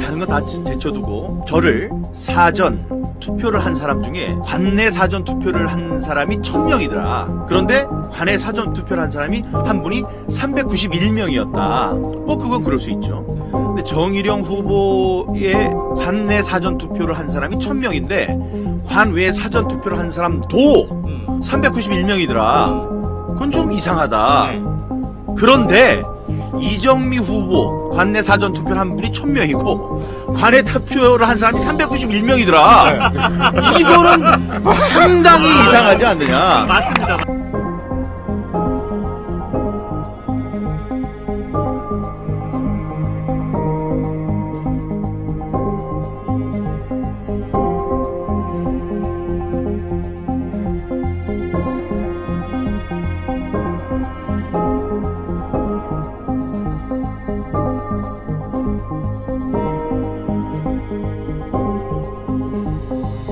다른 건 다 제쳐두고 저를 사전 투표를 한 사람 중에 관내 사전 투표를 한 사람이 1000명이더라. 그런데 관내 사전 투표를 한 사람이 한 분이 391명이었다. 뭐 그건 그럴 수 있죠. 근데 정일영 후보의 관내 사전 투표를 한 사람이 1000명인데 관외 사전 투표를 한 사람도 391명이더라. 그건 좀 이상하다. 그런데 이정미 후보 관내 사전 투표를 한 분이 1000명이고 관외 투표를 한 사람이 391명이더라. 이거는 상당히 이상하지 않느냐. 맞습니다.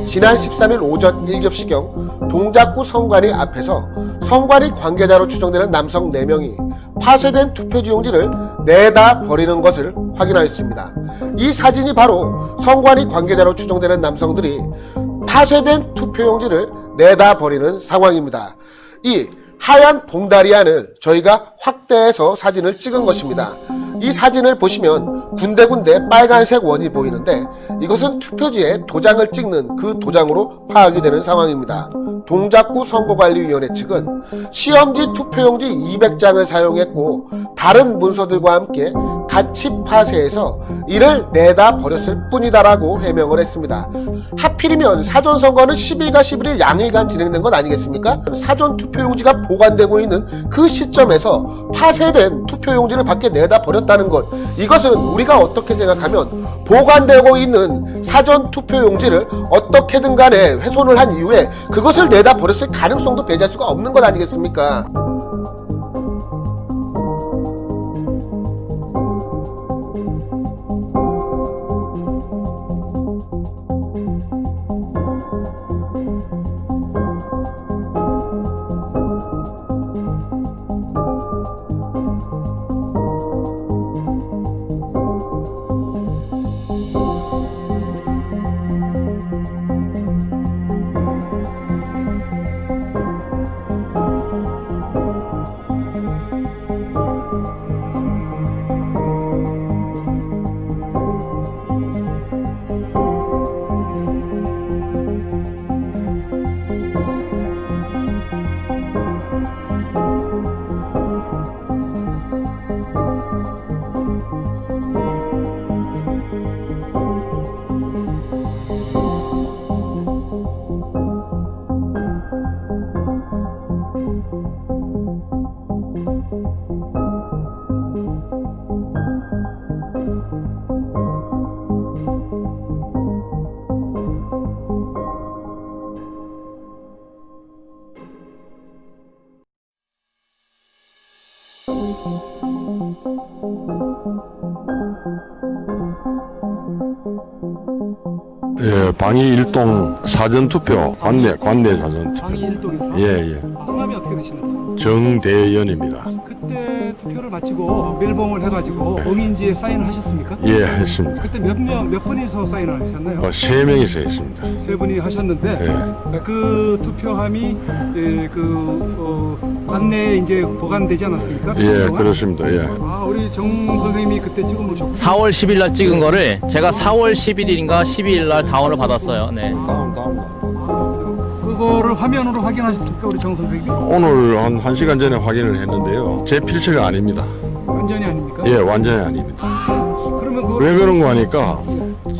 지난 13일 오전 7시경 동작구 선관위 앞에서 선관위 관계자로 추정되는 남성 4명이 파쇄된 투표지용지를 내다 버리는 것을 확인하였습니다. 이 사진이 바로 선관위 관계자로 추정되는 남성들이 파쇄된 투표용지를 내다 버리는 상황입니다. 이 하얀 봉다리 안을 저희가 확대해서 사진을 찍은 것입니다. 이 사진을 보시면 군데군데 빨간색 원이 보이는데 이것은 투표지에 도장을 찍는 그 도장으로 파악이 되는 상황입니다. 동작구 선거관리위원회 측은 시험지 투표용지 200장을 사용했고 다른 문서들과 함께 같이 파쇄해서 이를 내다 버렸을 뿐이다라고 해명을 했습니다. 하필이면 사전선거는 10일과 11일 양일간 진행된 것 아니겠습니까? 사전투표용지가 보관되고 있는 그 시점에서 파쇄된 투표용지를 밖에 내다 버렸다는 것, 이것은 우리가 어떻게 생각하면 보관되고 있는 사전투표용지를 어떻게든 간에 훼손을 한 이후에 그것을 내다 버렸을 가능성도 배제할 수가 없는 것 아니겠습니까? 예, 방위 1동 사전투표, 관내 사전투표. 방위 1동에서? 예. 성함이 어떻게 되시나요? 정대연입니다. 그때 투표를 마치고 밀봉을 해가지고 봉인지에 사인을 하셨습니까? 예, 했습니다. 그때 몇 분이서 사인을 하셨나요? 3명이서 했습니다. 3분이 하셨는데 그 투표함이 관내에 이제 보관되지 않았습니까? 예, 그동안? 그렇습니다. 예. 아, 우리 정 선생님이 그때 찍어놓으셨고 4월 10일 날 찍은 거를 제가 4월 11일인가 12일 날 다운을 받았어요. 네. 다음. 그거를 화면으로 확인하셨습니까, 우리 정 선생님? 오늘 한 1시간 전에 확인을 했는데요. 제 필체가 아닙니다. 완전히 아닙니까? 예, 완전히 아닙니다. 그러면 그걸 왜 그런 거 하니까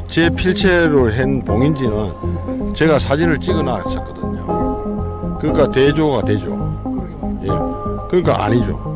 제 필체로 한 봉인지는 제가 사진을 찍어 놨었거든요. 그러니까 대조가 되죠. 예. 그러니까 아니죠.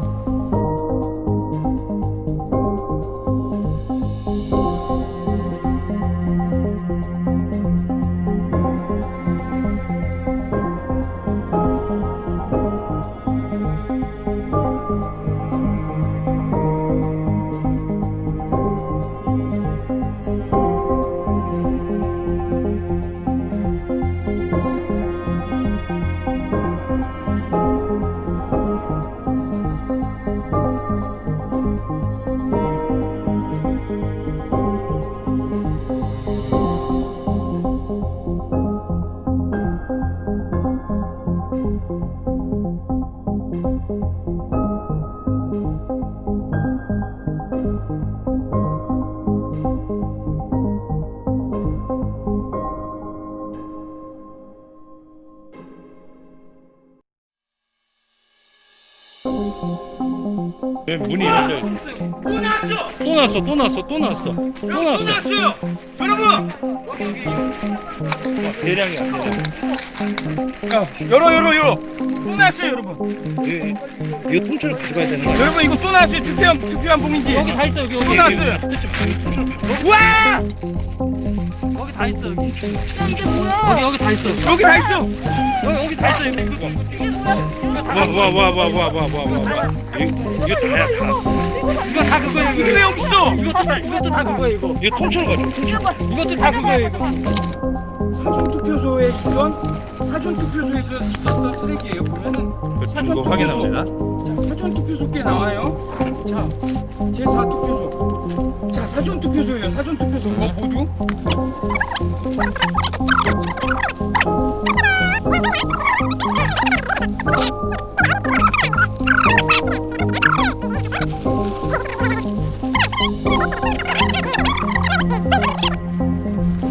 왜 문이 열려 있어? 또 나왔어요. 여러분! 대량이야. 열어. 또 나왔어요, 여러분. 이거 통째로 가져가야 되는 거야? 여러분, 이거 또 나왔어요. 투표한 봉인지. 여기 다 있어, 여기. 또 나왔어요. 우와! 여기 다 있어, 여기. 이게 뭐야? 여기 다 있어. 여기 다 있어. 여기 다 있어, 여기. 와. 이거 다야, 다. 이거 다 그거예요, 이거. 왜 여기 있어? 이것도 다 그거예요, 이거. 이거 통째로 가져. 이것도 다 그거예요, 이거. 사전투표소에 있었던 쓰레기예요. 보면은 이거 확인합니다. 자, 사전투표소 꽤 나와요. 자, 제4투표소. 자, 사전투표소예요. 사전투표소. 모두.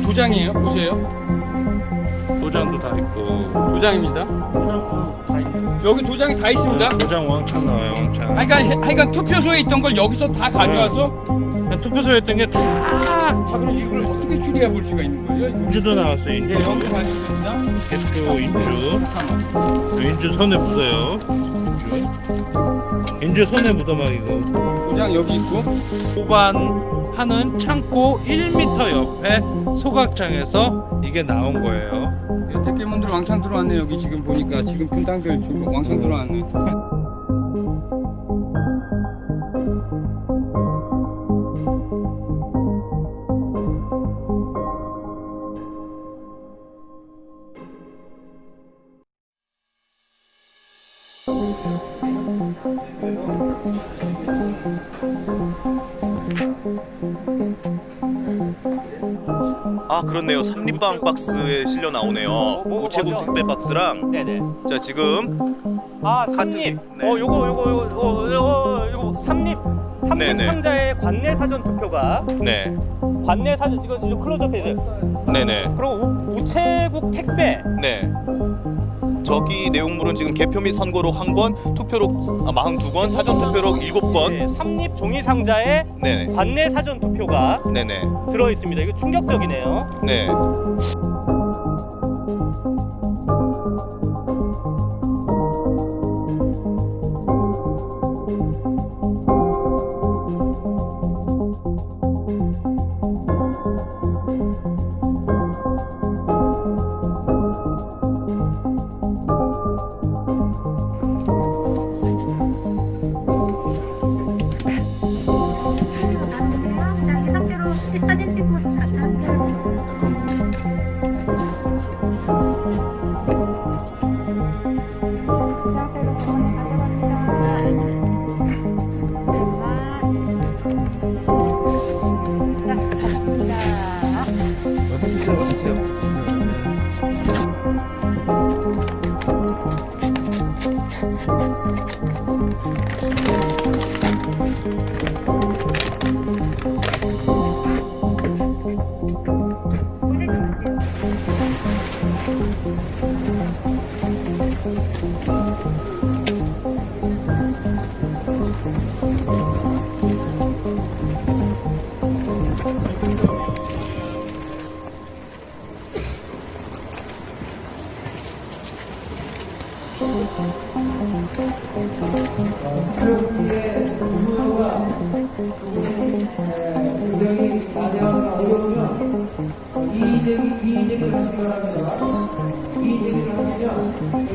도장이에요. 보세요. 도장도 다 있고. 도장입니다. 여기 도장이 다 있습니다. 도장 왕창 나와요, 왕창. 하여간 투표소에 있던 걸 여기서 다 가져와서 그냥 투표소에 있던 게 다. 자, 그럼 이걸 어떻게 추리해 볼 수가 있는 거예요? 인주도 나왔어요, 인주. 네, 여기 다 있습니다. 대표 인주. 인주 손에 묻어요. 인주 손에 묻어 막 이거. 도장 여기 있고. 보관하는 창고 1m 옆에 소각장에서 이게 나온 거예요. 택배분들 왕창 들어왔네. 여기 지금 보니까 지금 분당들 지금 왕창 들어왔네. 아 그렇네요. 삼립방 박스에 실려 나오네요. 우체국 택배 박스랑. 네네. 자 지금 아 삼립. 네. 요거 삼립 네네. 상자의 관내 사전 투표가 네 관내 사전 이거 클로즈업 해주세요. 네네 그리고 우체국 택배. 네. 저기 내용물은 지금 개표 및 선고록 1건, 투표록 42건, 사전 투표록 7건. 네, 삼립 종이 상자에 네네 관내 사전 투표가 네네 들어 있습니다. 이거 충격적이네요. 네. 사진 찍고 상태로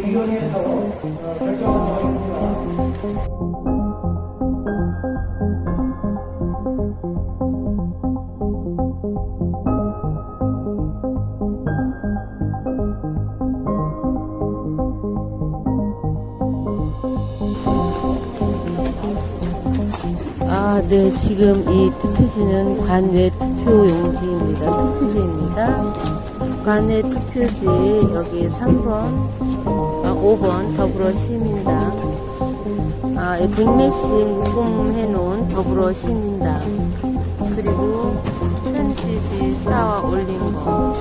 병원에 네, 지금 이 투표지는 관외 투표용지입니다. 투표지입니다. 관외 투표지 여기 3번, 5번 더불어시민당. 이 100매씩 묶음해 놓은 더불어시민당. 그리고 편지지 쌓아 올린 거.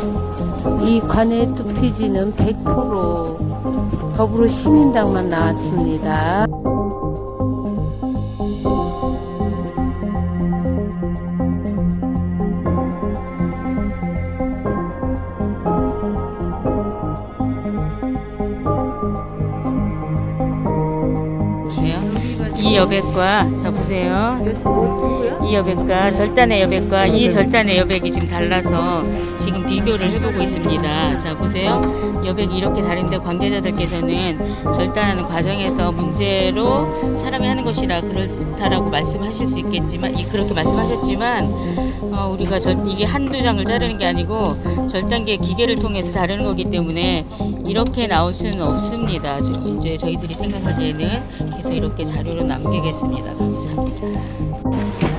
이 관외 투표지는 100% 더불어시민당만 나왔습니다. 여백과 자 보세요. 이 여백과 절단의 여백과 이 절단의 여백이 지금 달라서 지금 비교를 해보고 있습니다. 자 보세요. 여백이 이렇게 다른데 관계자들께서는 절단하는 과정에서 문제로 사람이 하는 것이라 그렇다라고 말씀하실 수 있겠지만 그렇게 말씀하셨지만 우리가 이게 한두 장을 자르는 게 아니고 절단기 기계를 통해서 자르는 거기 때문에 이렇게 나올 수는 없습니다. 지금 이제 저희들이 생각하기에는 그래서 이렇게 자료로 남기겠습니다. 감사합니다.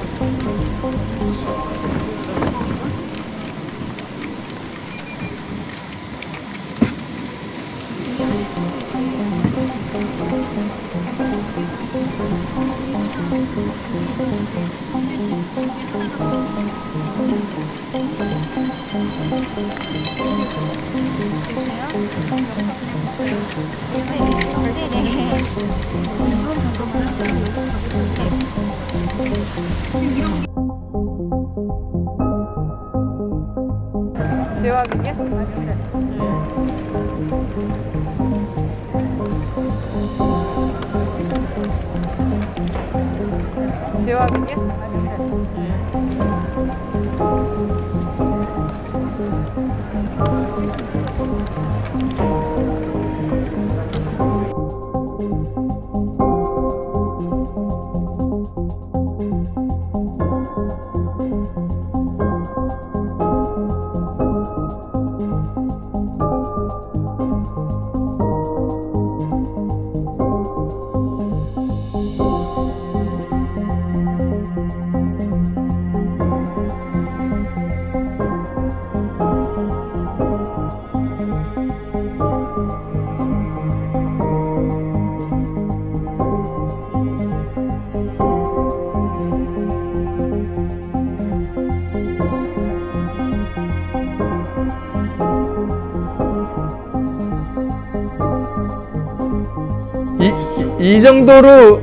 이 정도로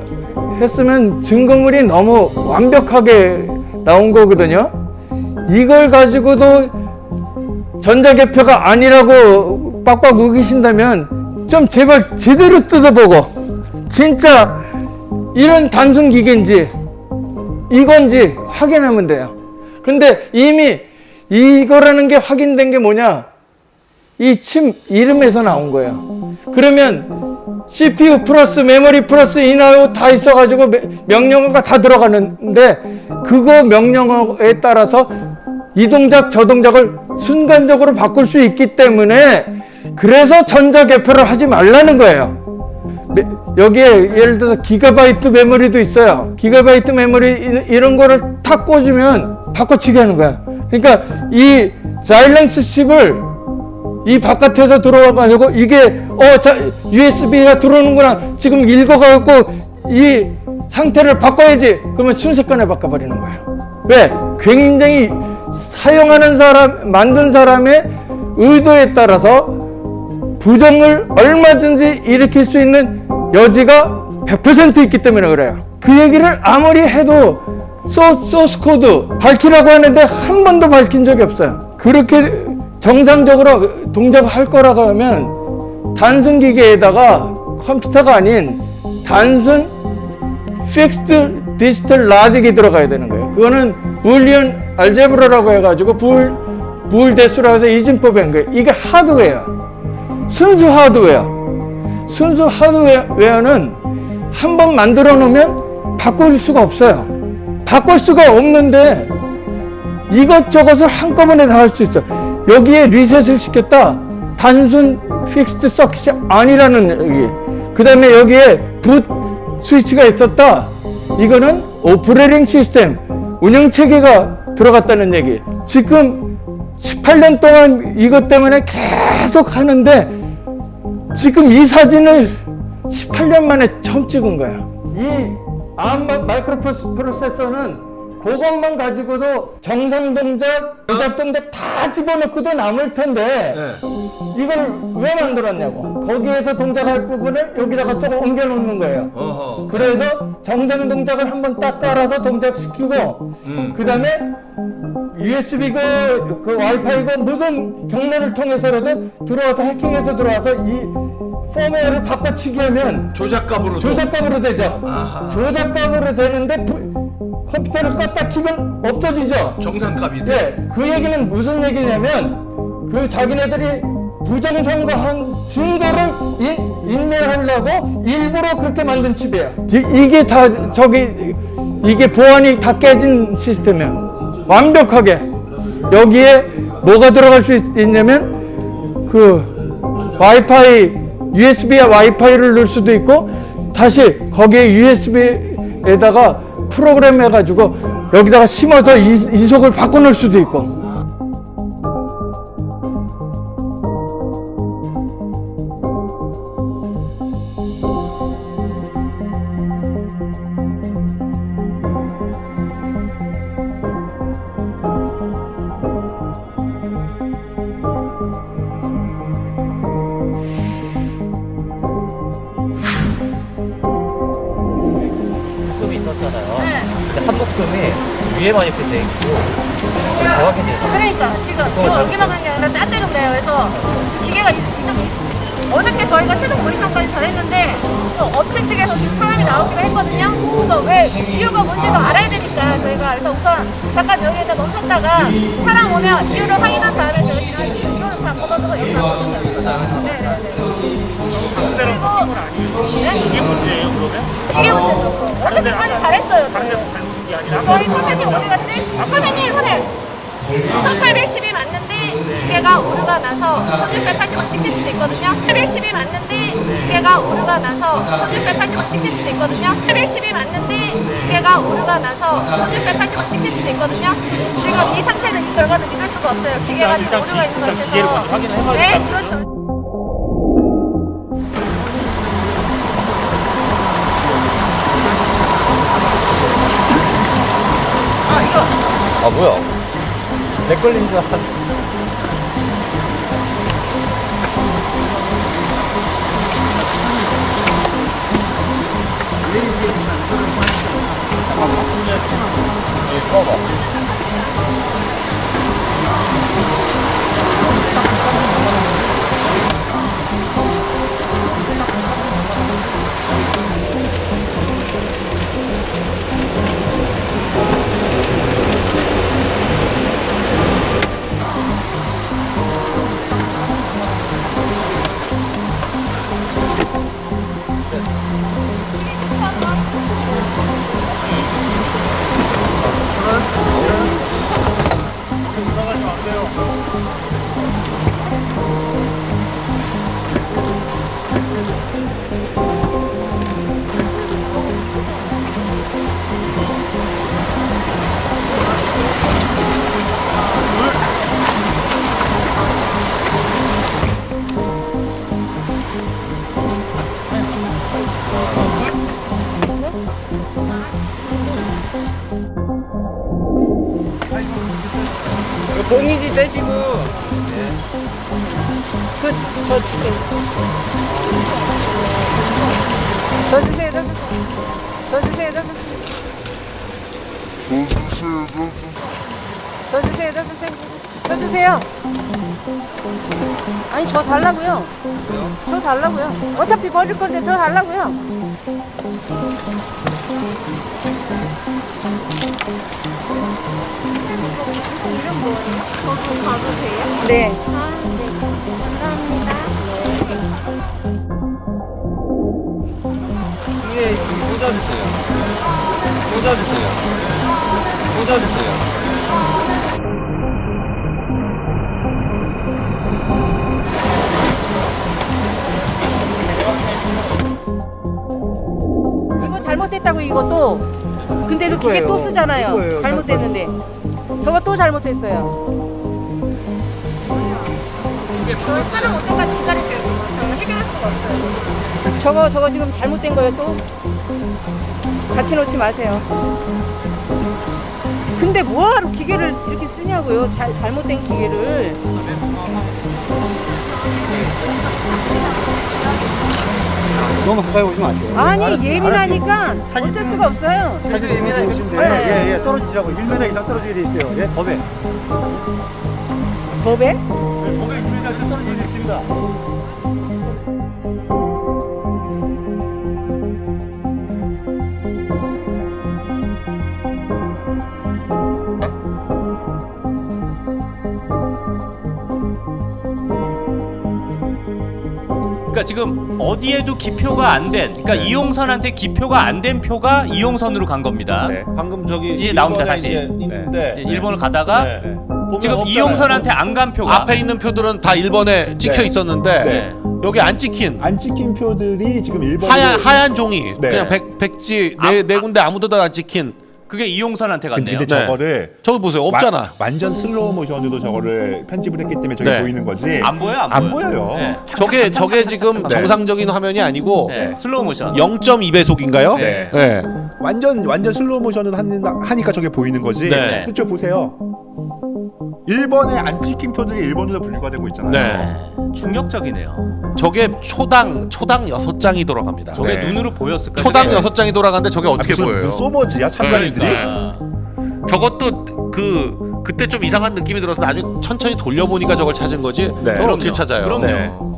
했으면 증거물이 너무 완벽하게 나온 거거든요. 이걸 가지고도 전자개표가 아니라고 빡빡 우기신다면 좀 제발 제대로 뜯어보고 진짜 이런 단순 기계인지 이건지 확인하면 돼요. 근데 이미 이거라는 게 확인된 게 뭐냐? 이 칩 이름에서 나온 거예요. 그러면 CPU 플러스 메모리 플러스 인아웃 다 있어가지고 명령어가 다 들어가는데 그거 명령어에 따라서 이 동작 저 동작을 순간적으로 바꿀 수 있기 때문에 그래서 전자개표를 하지 말라는 거예요. 여기에 예를 들어서 기가바이트 메모리도 있어요. 기가바이트 메모리 이런 거를 탁 꽂으면 바꿔치기 하는 거야. 그러니까 이 자일랭스 칩을 이 바깥에서 들어와가지고 이게 USB가 들어오는구나 지금 읽어가지고 이 상태를 바꿔야지 그러면 순식간에 바꿔버리는 거예요. 왜? 굉장히 사용하는 사람 만든 사람의 의도에 따라서 부정을 얼마든지 일으킬 수 있는 여지가 100% 있기 때문에 그래요. 그 얘기를 아무리 해도 소스 코드 밝히라고 하는데 한 번도 밝힌 적이 없어요. 그렇게 정상적으로 동작을 할 거라고 하면 단순 기계에다가 컴퓨터가 아닌 단순 픽스드 디지털 라직이 들어가야 되는 거예요. 그거는 불리언 알제브라라고 해가지고 부울 대수라고 해서 이진법인 거예요. 이게 하드웨어, 순수 하드웨어. 순수 하드웨어는 한 번 만들어 놓으면 바꿀 수가 없어요. 바꿀 수가 없는데 이것저것을 한꺼번에 다 할 수 있어. 여기에 리셋을 시켰다. 단순 픽스드 서킷이 아니라는 얘기. 그 다음에 여기에 붓 스위치가 있었다. 이거는 오퍼레이팅 시스템, 운영체계가 들어갔다는 얘기. 지금 18년 동안 이것 때문에 계속 하는데 지금 이 사진을 18년 만에 처음 찍은 거야. 이 암 마이크로 프로세서는 그것만 가지고도 정상 동작, 조작 동작 다 집어넣고도 남을 텐데 이걸 왜 만들었냐고. 거기에서 동작할 부분을 여기다가 조금 옮겨 놓는 거예요. 그래서 정상 동작을 한번 딱 깔아서 동작시키고 그 다음에 USB 그 와이파이가 무슨 경로를 통해서라도 들어와서 해킹해서 들어와서 이 펌웨어를 바꿔치기 하면 조작값으로 되죠. 조작값으로 되는데 컴퓨터를 껐다 키면 없어지죠. 정상값이 돼. 네, 그 얘기는 무슨 얘기냐면 그 자기네들이 부정선거한 증거를 인멸하려고 일부러 그렇게 만든 칩이에요. 이게 다 이게 보안이 다 깨진 시스템이에요. 완벽하게. 여기에 뭐가 들어갈 수 있냐면 그 와이파이 USB에 와이파이를 넣을 수도 있고 다시 거기에 USB에다가 프로그램 해가지고 여기다가 심어서 이속을 바꿔놓을 수도 있고. 묶음이 있었잖아요. 근데 한 묶음이 위에만 이렇게 돼 있고 정확히 돼 있어요. 그러니까 지금 여기만 가는 게 아니라 딴 데도 그래요. 그래서 기계가 이쪽 어저께 저희가 최종 모니터까지 잘했는데 또 업체 측에서 지금 사람이 나오기로 했거든요. 그래서 왜 이유가 뭔지도 알아야 되니까 저희가 그래서 우선 잠깐 여기에다 멈췄다가 사람 오면 이유를 확인한 다음에 저희가 이유를 바꿔가지고 여기 나오거든요. 네네네. 그리고 이게 문제예요, 그러면? 기계 문제죠. 어저께까지 잘했어요. 저희 선생님 어디 갔지? 선생님 1810이 맞는데 기계가 오류가 나서 1680을 찍힐 수도 있거든요. 810이 맞는데 기계가 오류가 나서 1680을 찍힐 수도 있거든요. 810이 맞는데 기계가 오류가 나서 1680을 찍힐 수도 있거든요. 지금 이 상태는 이 결과는 믿을 수가 없어요. 기계가 지금 오류가 있는 것 기계를 같아서. 확인을 해봐야 네, 될것 그렇죠. 아 뭐야? 렉 걸린 줄 알았는데. 봉이지 떼시고 저 주세요. 저 주세요. 저 주세요. 저 주세요. 아니 저 달라고요. 저 달라고요. 어차피 버릴 건데 저 달라고요. 이름 뭐예요? 거기 가도 돼요? 네. 아, 네. 감사합니다. 위에 꽂아주세요. 꽂아주세요. 꽂아주세요. 이거 잘못됐다고 이것도. 근데도 기계 또 쓰잖아요. 잘못됐는데. 저거 또 잘못됐어요. 저희 사람 올 때까지 기다릴게요. 저희가 해결할 수가 없어요. 저거 지금 잘못된 거예요 또? 같이 놓지 마세요. 근데 뭐하러 기계를 이렇게 쓰냐고요. 잘못된 기계를. 너무 가까이 오지 마세요. 아니 예민하니까 어쩔 수가 없어요. 자주 예민해지시면 돼요. 네. 예, 떨어지시라고 1m 이상 떨어지게 돼 있어요. 예, 법에. 법에? 법에 1m 이상 떨어지게 돼 있습니다. 그러니까 지금 어디에도 기표가 안 된, 그러니까 이용선한테 기표가 안 된 표가 이용선으로 간 겁니다. 방금 저기 이제 나옵니다, 다시. 이제 있는데 이제 일본을 가다가 보면 지금 없잖아요. 이용선한테 안 간 표가 앞에 있는 표들은 다 1번에 찍혀 있었는데 여기 안 찍힌 표들이 지금 일본 하얀 종이 그냥 백지 네 군데 아무도 다 안 찍힌 그게 이용선한테 갔네요. 근데 저거를 저기 보세요. 없잖아. 완전 슬로우 모션으로 저거를 편집을 했기 때문에 저게 보이는 거지. 안 보여요? 안 보여요. 저게 지금 정상적인 화면이 아니고 슬로우 모션 0.2배속인가요? 네. 완전 슬로우 모션으로 하니까 저게 보이는 거지. 네. 그쵸, 보세요. 1번에 안 찍힌 표들이 1번으로 분류가 되고 있잖아요. 충격적이네요. 저게 초당 6장이 돌아갑니다. 저게 눈으로 보였을까? 초당 6장이 돌아가는데 저게 어떻게 보여요? 무슨 소머지야 참관인들이? 저것도 그때 좀 이상한 느낌이 들어서 나중에 천천히 돌려보니까 저걸 찾은 거지. 저걸 어떻게 찾아요? 그럼요.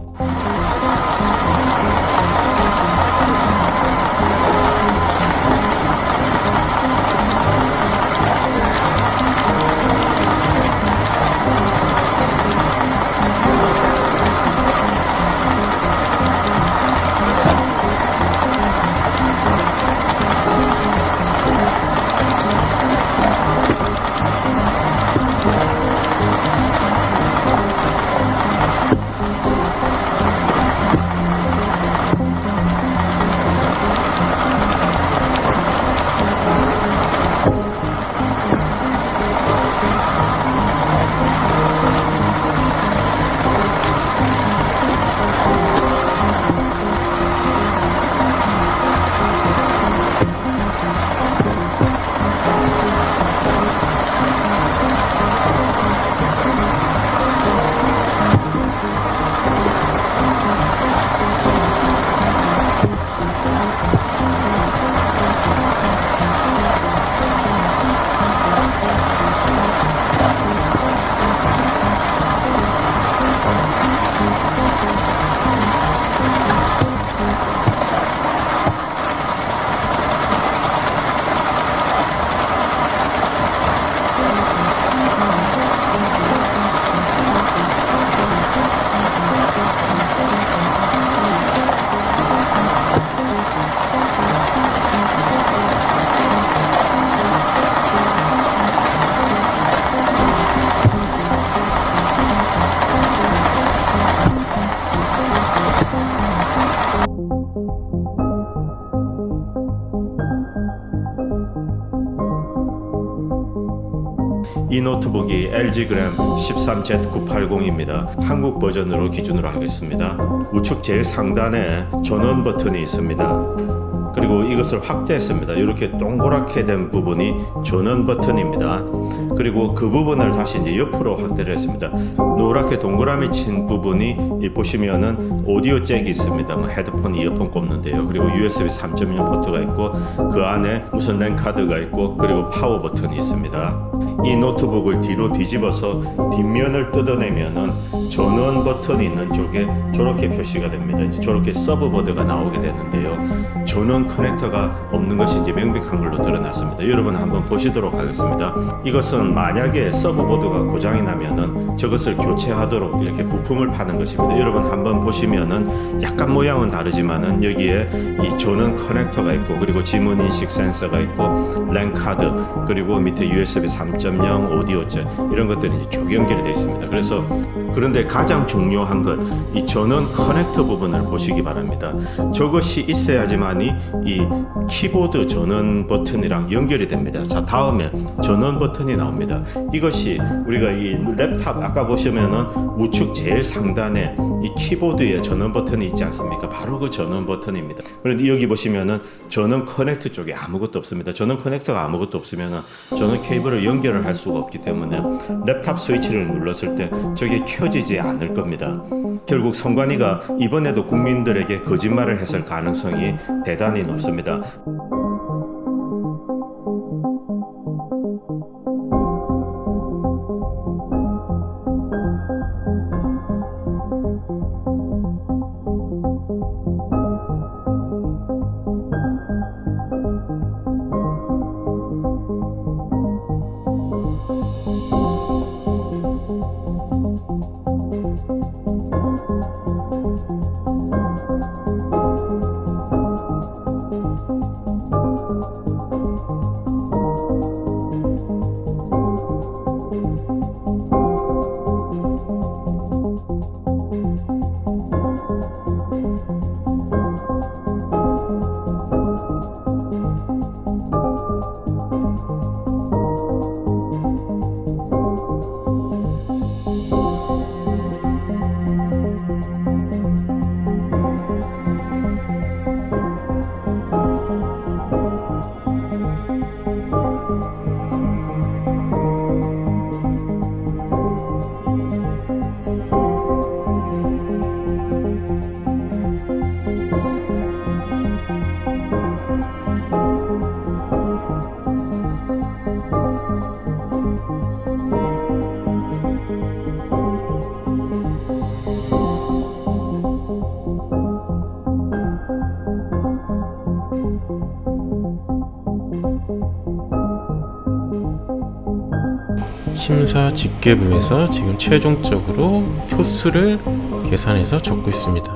이 노트북이 LG 그램 13Z980입니다. 한국 버전으로 기준으로 하겠습니다. 우측 제일 상단에 전원 버튼이 있습니다. 그리고 이것을 확대했습니다. 이렇게 동그랗게 된 부분이 전원 버튼입니다. 그리고 그 부분을 다시 이제 옆으로 확대를 했습니다. 노랗게 동그라미 친 부분이 보시면은 오디오 잭이 있습니다. 뭐 헤드폰, 이어폰 꼽는데요. 그리고 USB 3.0 포트가 있고 그 안에 무슨 랜 카드가 있고 그리고 파워 버튼이 있습니다. 이 노트북을 뒤로 뒤집어서 뒷면을 뜯어내면은 전원 버튼이 있는 쪽에 저렇게 표시가 됩니다. 이제 저렇게 서브보드가 나오게 되는데요. 전원 커넥터가 없는 것이 이제 명백한 걸로 드러났습니다. 여러분 한번 보시도록 하겠습니다. 이것은 만약에 서브보드가 고장이 나면은 저것을 교체하도록 이렇게 부품을 파는 것입니다. 여러분 한번 보시면은 약간 모양은 다르지만은 여기에 이 전원 커넥터가 있고 그리고 지문 인식 센서가 있고 랜 카드 그리고 밑에 USB 3.0 오디오 잭 이런 것들이 이제 쭉 연결이 되어 있습니다. 그래서 그런데 가장 중요한 것 이 전원 커넥터 부분을 보시기 바랍니다. 저것이 있어야지만이 버튼이 이 키보드 전원 버튼이랑 연결이 됩니다. 자, 다음에 전원 버튼이 나옵니다. 이것이 우리가 이 랩탑 아까 보시면은 우측 제일 상단에 이 키보드에 전원 버튼이 있지 않습니까? 바로 그 전원 버튼입니다. 그런데 여기 보시면은 전원 커넥터 쪽에 아무것도 없습니다. 전원 커넥터가 아무것도 없으면은 전원 케이블을 연결을 할 수가 없기 때문에 랩탑 스위치를 눌렀을 때 저게 켜지지 않을 겁니다. 결국 선관위가 이번에도 국민들에게 거짓말을 했을 가능성이 대단히 높습니다. 심사 집계부에서 지금 최종적으로 표수를 계산해서 적고 있습니다.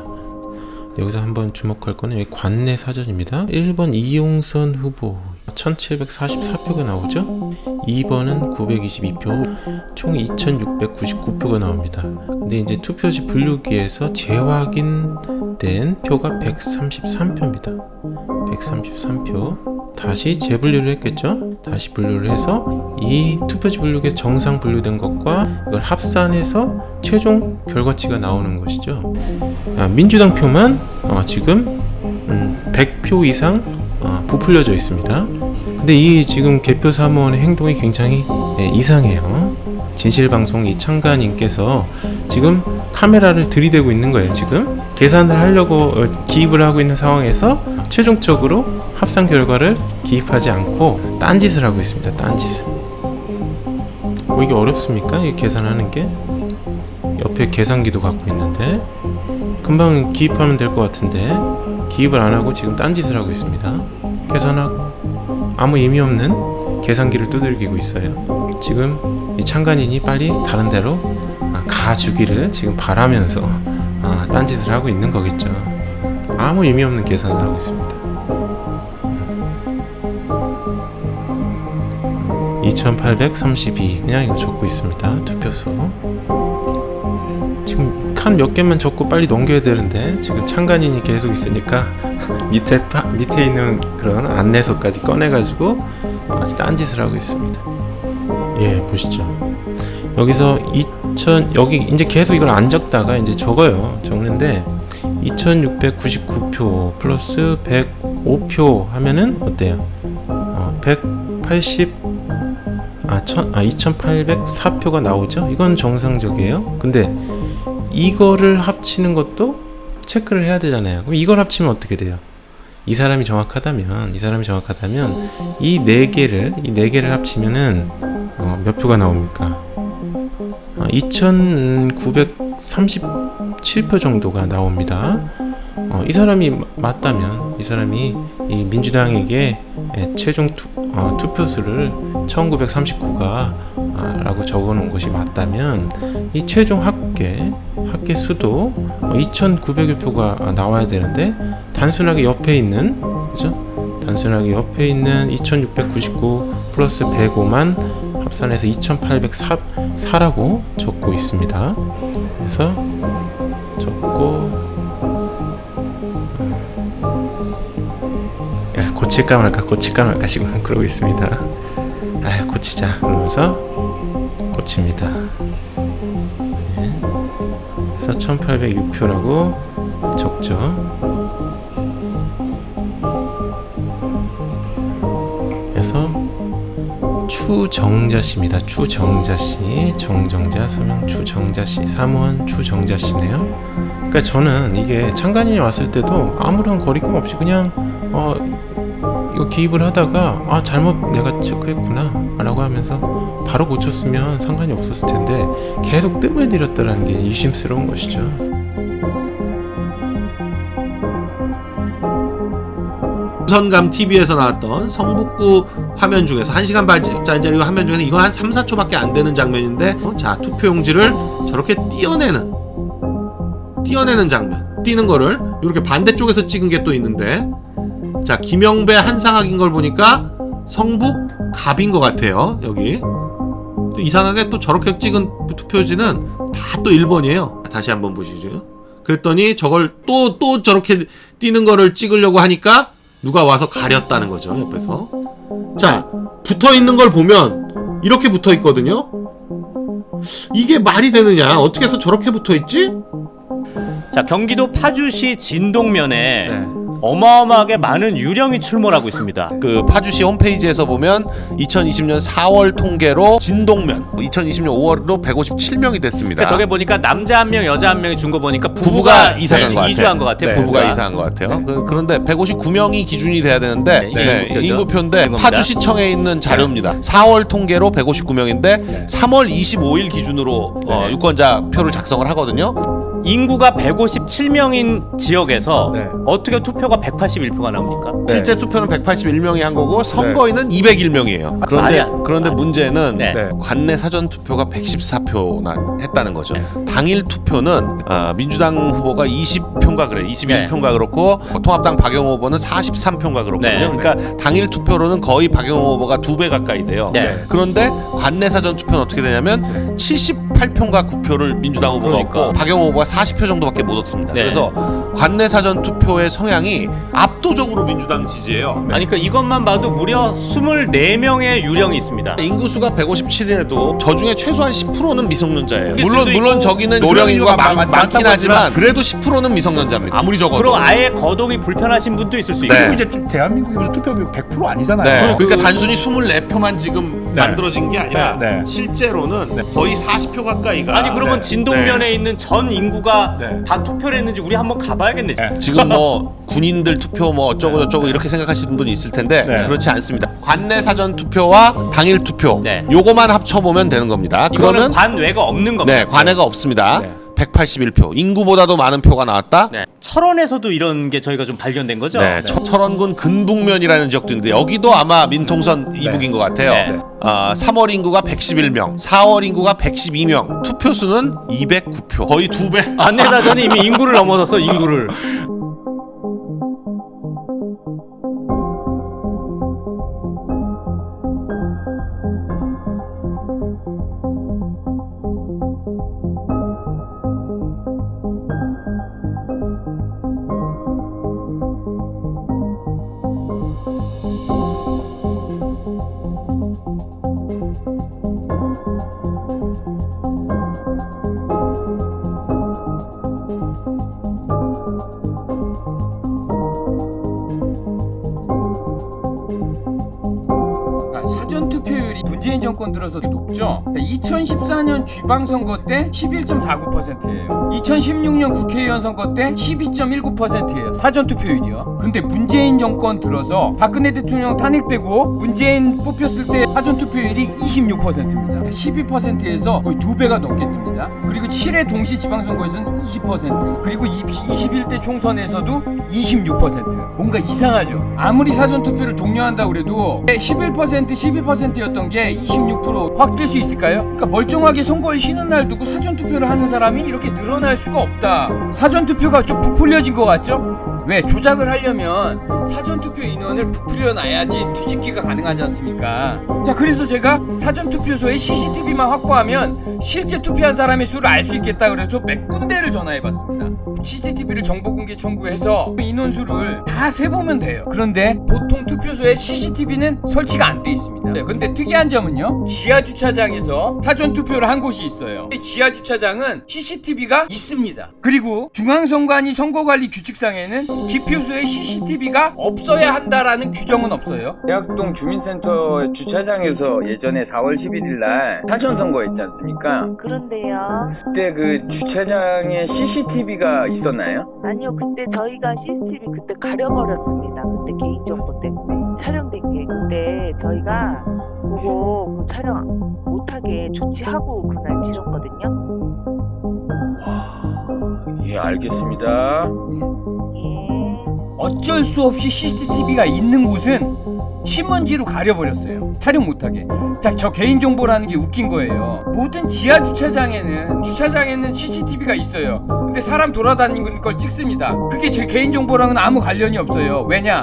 여기서 한번 주목할 거는 여기 관내 사전입니다. 1번 이용선 후보 1744표가 나오죠. 2번은 922표, 총 2699표가 나옵니다. 근데 이제 투표지 분류기에서 재확인된 표가 133표입니다. 133표. 다시 재분류를 했겠죠. 다시 분류를 해서 이 투표지 분류기에서 정상 분류된 것과 이걸 합산해서 최종 결과치가 나오는 것이죠. 민주당 표만 지금 100표 이상 부풀려져 있습니다. 근데 이 지금 개표 사무원의 행동이 굉장히 이상해요. 진실방송 이 창간님께서 지금 카메라를 들이대고 있는 거예요. 지금 계산을 하려고 기입을 하고 있는 상황에서 최종적으로 합산 결과를 기입하지 않고 딴짓을 하고 있습니다. 딴짓을. 이게 어렵습니까? 이 계산하는 게? 옆에 계산기도 갖고 있는데 금방 기입하면 될 것 같은데 기입을 안 하고 지금 딴짓을 하고 있습니다. 계산하고 아무 의미 없는 계산기를 두들기고 있어요. 지금 이 창간인이 빨리 다른 데로 가주기를 지금 바라면서 딴짓을 하고 있는 거겠죠. 아무 의미 없는 계산을 하고 있습니다. 2832 그냥 이거 적고 있습니다. 투표수 지금 칸 몇 개만 적고 빨리 넘겨야 되는데 지금 창간인이 계속 있으니까 밑에 있는 그런 안내서까지 꺼내가지고 아주 딴짓을 하고 있습니다. 예, 보시죠. 여기서 여기 이제 계속 이걸 안 적다가 이제 적는데 2699표 플러스 105표 하면은 어때요? 2804표가 나오죠? 이건 정상적이에요. 근데 이거를 합치는 것도 체크를 해야 되잖아요. 그럼 이걸 합치면 어떻게 돼요? 이 사람이 정확하다면 이 네 개를 합치면은 몇 표가 나옵니까? 2937표 정도가 나옵니다. 이 사람이 맞다면 이 사람이 이 민주당에게 최종 투표수를 1939가 라고 적어놓은 것이 맞다면 이 최종 합계 수도 2900여 표가 나와야 되는데 단순하게 옆에 있는 그죠? 단순하게 옆에 있는 2699 플러스 105만 합산해서 2804라고 적고 있습니다. 그래서 적고 고칠까 말까 지금 그러고 있습니다. 아, 고치자 그러면서 고칩니다. 네. 그래서 1806표라고 적죠. 그래서 추정자씨입니다. 추정자씨, 정정자, 서명 추정자씨, 사무원 추정자씨네요. 그러니까 저는 이게 창간인이 왔을 때도 아무런 거리낌 없이 그냥 이거 기입을 하다가 아 잘못 내가 체크했구나 라고 하면서 바로 고쳤으면 상관이 없었을 텐데 계속 뜸을 들였다는 게 의심스러운 것이죠. 선감 TV에서 나왔던 성북구 화면 중에서 1시간 반짜리 화면 중에서 이건 한 3, 4초밖에 안 되는 장면인데 자 투표용지를 저렇게 띄어내는 장면, 띄는 거를 이렇게 반대쪽에서 찍은 게 또 있는데 자 김영배 한상학인 걸 보니까 성북 갑인 것 같아요. 여기 또 이상하게 또 저렇게 찍은 투표지는 다 또 1번이에요. 다시 한번 보시죠. 그랬더니 저걸 또 저렇게 띄는 거를 찍으려고 하니까 누가 와서 가렸다는 거죠, 옆에서. 자, 붙어 있는 걸 보면 이렇게 붙어 있거든요. 이게 말이 되느냐? 어떻게 해서 저렇게 붙어 있지? 자, 경기도 파주시 진동면에 어마어마하게 많은 유령이 출몰하고 있습니다. 그 파주시 홈페이지에서 보면 2020년 4월 통계로 진동면 2020년 5월로 157명이 됐습니다. 그러니까 저게 보니까 남자 한 명, 여자 한 명이 준 거 보니까 부부가 이상한 것 같아요. 이주한 것 같아요. 부부가 이상한 것 같아요. 그런데 159명이 기준이 돼야 되는데 인구표인데 인구입니다. 파주시청에 있는 자료입니다. 4월 통계로 159명인데 3월 25일 기준으로 유권자 표를 작성을 하거든요. 인구가 157명인 지역에서 어떻게 투표가 181표가 나옵니까? 실제 투표는 181명이 한 거고 선거인은 201명이에요. 그런데 문제는 관내 사전 투표가 114표나 했다는 거죠. 당일 투표는 민주당 후보가 20표인가 그래, 21표인가 그렇고 통합당 박영호 후보는 43표인가 그렇거든요. 그러니까 당일 투표로는 거의 박영호 후보가 2배 가까이 돼요. 그런데 관내 사전 투표는 어떻게 되냐면 78표인가 9표를 민주당 후보가 얻고 박영호 후보가 40표 정도밖에 못 얻습니다. 그래서 관내 사전 투표의 성향이 압도적으로 민주당 지지예요. 아니 그러니까 이것만 봐도 무려 24명의 유령이 있습니다. 인구수가 157이라도 저 중에 최소한 10%는 미성년자예요. 물론 물론 저기는 노령 인구가 많긴 하지만 그래도 10%는 미성년자입니다. 아무리 적어도. 그리고 아예 거동이 불편하신 분도 있을 수 있고. 그리고 이제 대한민국에서 투표율 100% 아니잖아요. 그러니까 단순히 24표만 지금 만들어진 게 아니라 실제로는 거의 40표 가까이가. 아니 그러면 진동면에 있는 전 인구가 다 투표를 했는지 우리 한번 가봐야겠네. 지금 뭐 군인들 투표 뭐 어쩌고 저쩌고 이렇게 생각하시는 분이 있을 텐데 그렇지 않습니다. 관내 사전 투표와 당일 투표 요거만 합쳐보면 되는 겁니다. 그러면 관외가 없는 겁니다. 네, 관외가 없습니다. 181표. 인구보다도 많은 표가 나왔다. 철원에서도 이런 게 저희가 좀 발견된 거죠. 철원군 근북면이라는 지역도 있는데 여기도 아마 민통선 이북인 것 같아요. 3월 인구가 111명, 4월 인구가 112명, 투표수는 209표. 거의 2배. 안내다전이 이미 인구를 넘어섰어, 인구를. 사전투표율이 문재인 정권 들어서 높죠. 2014년 지방선거 때 11.49%예요. 2016년 국회의원 선거 때 12.19%예요. 사전투표율이요. 근데 문재인 정권 들어서 박근혜 대통령 탄핵되고 문재인 뽑혔을 때 사전투표율이 26%입니다. 12%에서 거의 2배가 넘게 뜹니다. 그리고 7회 동시 지방선거에서는 20%, 그리고 21대 총선에서도 26%. 뭔가 이상하죠. 아무리 사전투표를 독려한다고 그래도 11%, 12%였던 게 26% 확 될 수 있을까요? 그러니까 멀쩡하게 선거일 쉬는 날 두고 사전투표를 하는 사람이 이렇게 늘어날 수가 없다. 사전투표가 좀 부풀려진 것 같죠? 왜 조작을 하려면 사전투표 인원을 부풀려 놔야지 뒤집기가 가능하지 않습니까? 자, 그래서 제가 사전투표소에 CCTV만 확보하면 실제 투표한 사람의 수를 알 수 있겠다 그래서 몇 군데를 전화해봤습니다. CCTV를 정보공개 청구해서 인원수를 다 세보면 돼요. 그런데 보통 투표소에 CCTV는 설치가 안 돼 있습니다. 근데 특이한 점은요, 지하주차장에서 사전투표를 한 곳이 있어요. 지하주차장은 CCTV가 있습니다. 그리고 중앙선관위 선거관리 규칙상에는 기표소에 CCTV가 없어야 한다라는 규정은 없어요. 대학동 주민센터 주차장에서 예전에 4월 11일 날 사전선거 했지 않습니까? 그런데요. 그때 그 주차장에 CCTV가 있었나요? 아니요, 그때 저희가 CCTV 그때 가려버렸습니다. 그때 개인정보 때문에 촬영된 게 그때 저희가 그거 촬영 못하게 조치하고 그날 치렀거든요. 예, 알겠습니다. 어쩔 수 없이 CCTV가 있는 곳은 신문지로 가려버렸어요. 촬영 못하게. 자, 저 개인정보라는 게 웃긴 거예요. 모든 지하 주차장에는 CCTV가 있어요. 근데 사람 돌아다니는 걸 찍습니다. 그게 제 개인정보랑은 아무 관련이 없어요. 왜냐?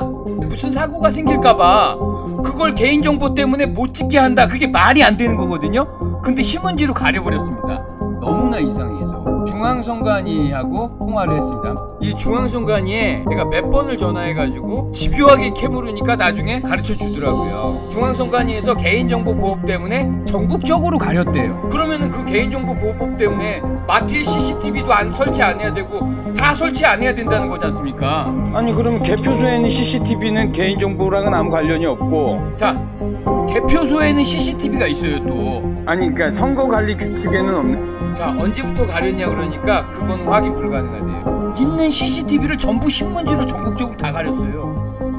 무슨 사고가 생길까봐 그걸 개인정보 때문에 못 찍게 한다. 그게 말이 안 되는 거거든요. 근데 신문지로 가려버렸습니다. 너무나 이상해서 중앙선관위하고 통화를 했습니다. 이 중앙선관위에 내가 몇 번을 전화해가지고 집요하게 캐물으니까 나중에 가르쳐 주더라고요. 중앙선관위에서 개인정보보호법 때문에 전국적으로 가렸대요. 그러면은 그 개인정보보호법 때문에 마트에 CCTV도 설치 안 해야 되고 다 설치 안 해야 된다는 거지 않습니까? 아니, 그러면 개표소에는 CCTV는 개인정보랑은 아무 관련이 없고. 자, 개표소에는 CCTV가 있어요 또. 아니, 그러니까 선거관리 규칙에는 없는. 자, 언제부터 가렸냐 그러니까 그거는 확인 불가능하대요. 있는 CCTV를 전부 신문지로 전국적으로 다 가렸어요.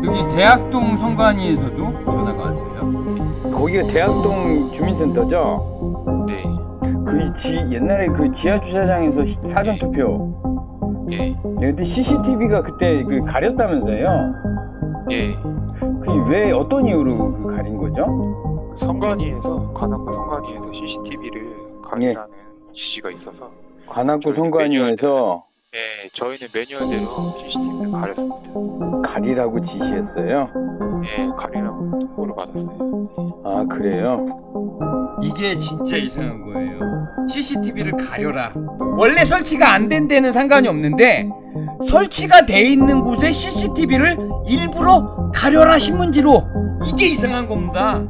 여기 대학동 선관위에서도 전화가 왔어요. 거기가 대학동 주민센터죠? 네. 옛날에 그 지하 주차장에서 사전투표. 예. 근데 CCTV가 그때 그 가렸다면서요? 예. 그 왜 어떤 이유로 그 가린 거죠? 선관위에서 관악구 선관위에서 CCTV를 가리라는 지시가 있어서 관악구 선관위에서 예, 저희는 매뉴얼대로 CCTV를 가렸습니다. 가리라고 지시했어요? 예, 가리라고 통보를 받았어요. 아, 그래요? 이게 진짜 이상한 거예요. CCTV를 가려라. 원래 설치가 안 된 데는 상관이 없는데 설치가 돼 있는 곳에 CCTV를 일부러 가려라 신문지로. 이게 이상한 겁니다.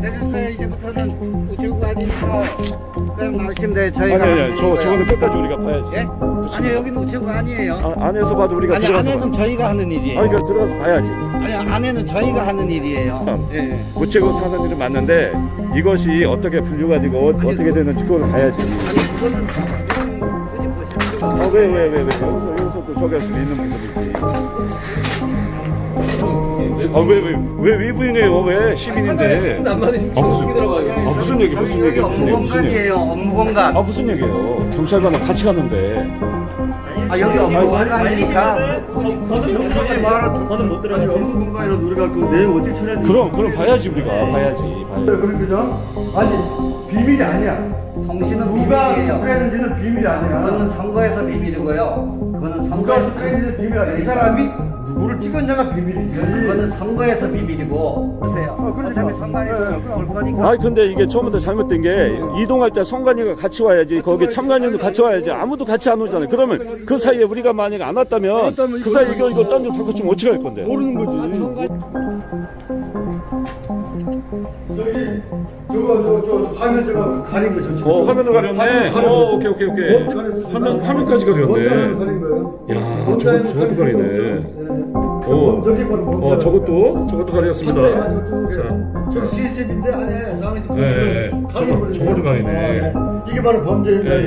됐어요. 이제부터는 우체국아니니까 그냥 나오시면 돼요. 저희가. 아니, 저거는 끝까지 우리가 봐야지. 예? 아니, 여기는 우체국 아니에요. 안에서 봐도 우리가 아니, 들어가서 안에는 저희가 하는 일이에요. 아니, 그러니까 들어가서 봐야지. 아니, 안에는 저희가 하는 일이에요. 예. 우체국 사는 일은 맞는데 이것이 어떻게 분류가지고 어떻게 되는지 그걸 봐야지. 아니, 그거는 왜 여기서 또 저기 할 수 있는 분들이지. 왜 위부인이에요? 왜 시민인데? 무슨 얘기? 업무공간이에요. 업무공간. 무슨 얘기예요? 경찰관은 같이 갔는데. 아, 여기 업무공간이니까. 저는 못 들어가요. 업무공간이라도 우리가 그 내용 어떻게 처리해야 돼? 그럼 봐야지 우리가 봐야지. 그죠? 아니 비밀이 아니야. 통신은 누가 비밀이에요. 투표했는지는 비밀이 아니야. 그거는 선거에서 비밀이고요. 그거는 누가 선거에서 투표했는지 비밀이 아니야. 이 사람이 누구를 찍었냐가 비밀이지. 그거는 선거에서 비밀이고. 보세요. 어차피 선관위에서 볼 거니까. 아니 근데 이게 처음부터 잘못된 게 이동할 때 선관위가 같이 와야지. 거기 참관인도 같이 와야지. 아무도 같이 안 오잖아요. 그러면 그 사이에 우리가 만약에 안 왔다면 그 사이에 이거 딴 데 바꿔주면 어떻게 할 건데? 모르는 거지. 저기 저 화면 저거 가린 거 저. 화면을 가렸네. 오케이. 화면까지 가렸네. 가린 거예요. 야, 저것도 가리네. 저것도 가렸습니다. 저기 CCTV인데 안에 상황이 저것도 가리네. 이게 바로 범죄인데.